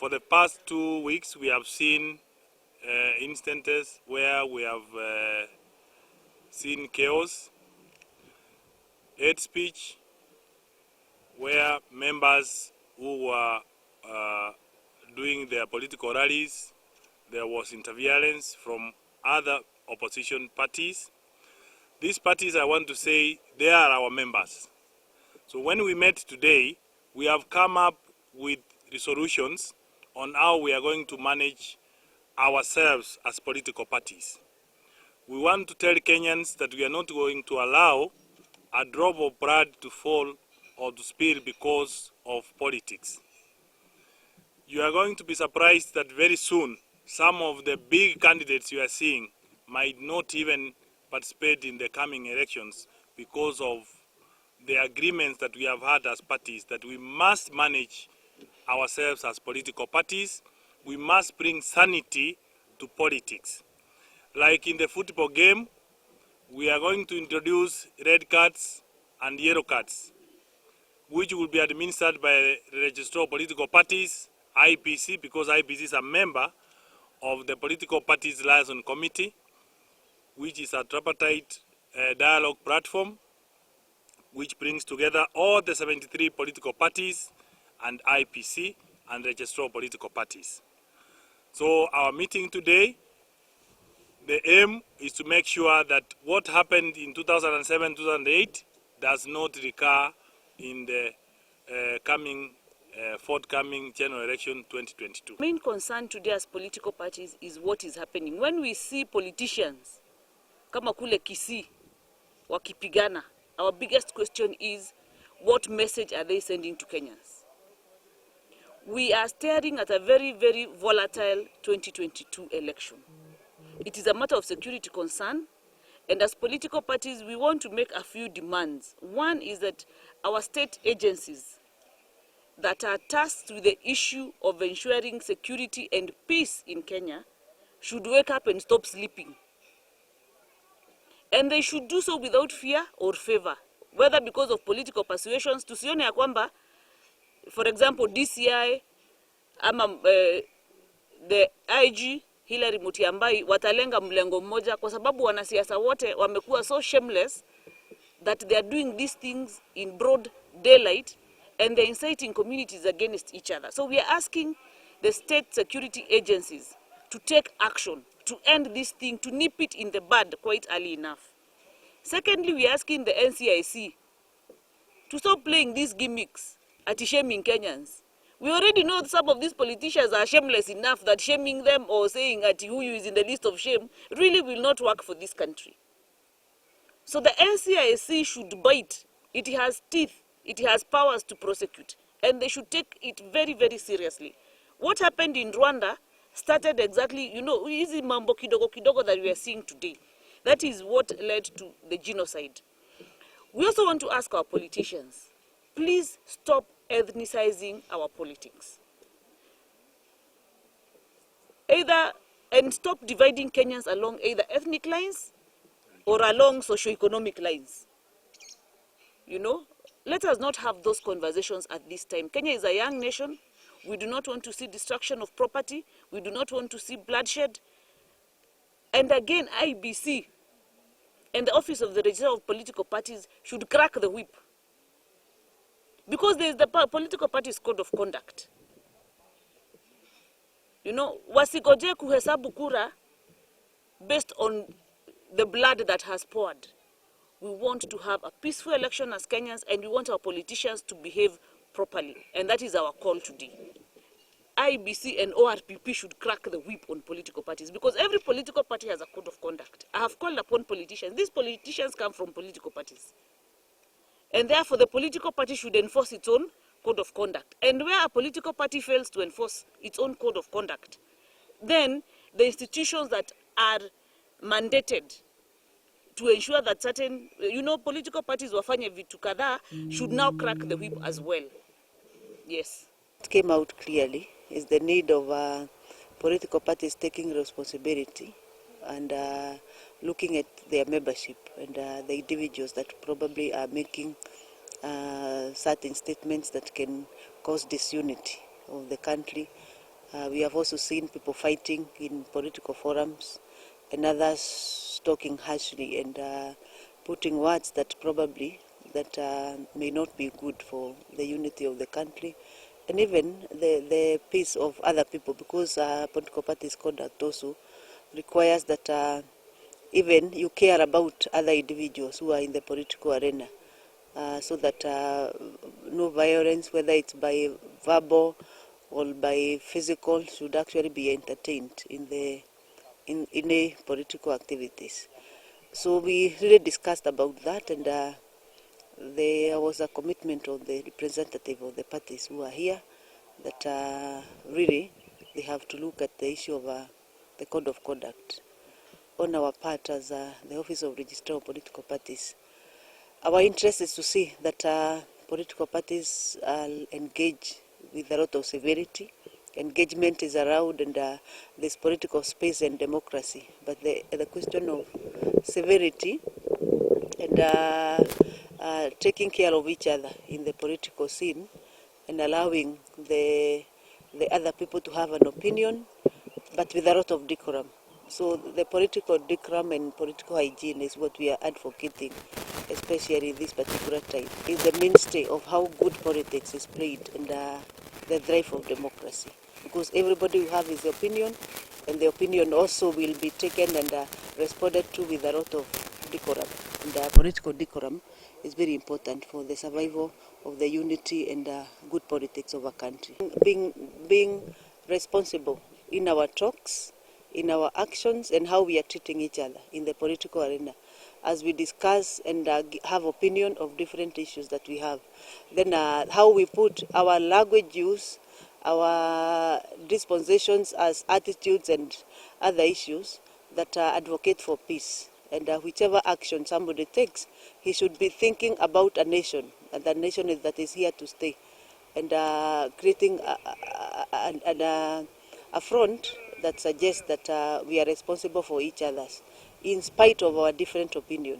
For the past 2 weeks, we have seen instances where we have seen chaos, hate speech, where members who were doing their political rallies, there was interference from other opposition parties. These parties, I want to say, they are our members. So when we met today, we have come up with resolutions on how we are going to manage ourselves as political parties. We want to tell Kenyans that we are not going to allow a drop of blood to fall or to spill because of politics. You are going to be surprised that very soon some of the big candidates you are seeing might not even participate in the coming elections because of the agreements that we have had as parties, that we must manage ourselves as political parties. We must bring sanity to politics. Like in the football game, we are going to introduce red cards and yellow cards, which will be administered by the Registrar of Political Parties, IPC, because IPC is a member of the Political Parties Liaison Committee, which is a tripartite dialogue platform, which brings together all the 73 political parties and IPC and Registrar of Political Parties. So our meeting today, the aim is to make sure that what happened in 2007-2008 does not recur in the forthcoming general election 2022. Main concern today as political parties is what is happening. When we see politicians kama kule Kisii wakipigana, our biggest question is what message are they sending to Kenyans? We are staring at a very, very volatile 2022 election. It is a matter of security concern, and as political parties, we want to make a few demands. One is that our state agencies that are tasked with the issue of ensuring security and peace in Kenya should wake up and stop sleeping. And they should do so without fear or favor, whether because of political persuasions. Tusione ya kwamba, for example, DCI, the IG, Hillary Mutiambai, watalenga mlengo mmoja kwa sababu wanasiasa wote wamekuwa so shameless that they are doing these things in broad daylight and they're inciting communities against each other. So we are asking the state security agencies to take action, to end this thing, to nip it in the bud quite early enough. Secondly, we are asking the NCIC to stop playing these gimmicks at shaming Kenyans. We already know some of these politicians are shameless enough that shaming them or saying that who is in the list of shame really will not work for this country. So the NCIC should bite. It has teeth. It has powers to prosecute. And they should take it very, very seriously. What happened in Rwanda started exactly, easy mambo kidogo kidogo that we are seeing today. That is what led to the genocide. We also want to ask our politicians, please stop ethnicizing our politics. And stop dividing Kenyans along either ethnic lines or along socio-economic lines. Let us not have those conversations at this time. Kenya is a young nation. We do not want to see destruction of property. We do not want to see bloodshed. And again, IBC and the Office of the Registrar of Political Parties should crack the whip. Because there is the political party's code of conduct. Wasigoje kuhesabu kura based on the blood that has poured. We want to have a peaceful election as Kenyans, and we want our politicians to behave properly. And that is our call today. IBC and ORPP should crack the whip on political parties, because every political party has a code of conduct. I have called upon politicians. These politicians come from political parties. And therefore, the political party should enforce its own code of conduct. And where a political party fails to enforce its own code of conduct, then the institutions that are mandated to ensure that certain, political parties wafanye vitu kadhaa should now crack the whip as well. Yes. It came out clearly is the need of political parties taking responsibility and looking at their membership and the individuals that probably are making certain statements that can cause disunity of the country We have also seen people fighting in political forums and others talking harshly and putting words that probably may not be good for the unity of the country and even the peace of other people, because political parties' conduct also requires that even you care about other individuals who are in the political arena, so that no violence, whether it's by verbal or by physical, should actually be entertained in a political activities. So we really discussed about that, and there was a commitment of the representative of the parties who are here that really they have to look at the issue of the code of conduct. On our part as the Office of Registrar of Political Parties, our interest is to see that political parties engage with a lot of severity. Engagement is around, and there's political space and democracy. But the question of severity and taking care of each other in the political scene and allowing the other people to have an opinion, but with a lot of decorum. So the political decorum and political hygiene is what we are advocating, especially in this particular time. It's the mainstay of how good politics is played and the drive of democracy. Because everybody will have his opinion, and the opinion also will be taken and responded to with a lot of decorum. And political decorum is very important for the survival of the unity and good politics of our country. Being responsible in our talks, in our actions, and how we are treating each other in the political arena as we discuss and have opinion of different issues that we have. Then how we put our language use, our dispensations as attitudes and other issues that advocate for peace. And whichever action somebody takes, he should be thinking about a nation, and the nation that is here to stay, and creating a front that suggests that we are responsible for each other in spite of our different opinions.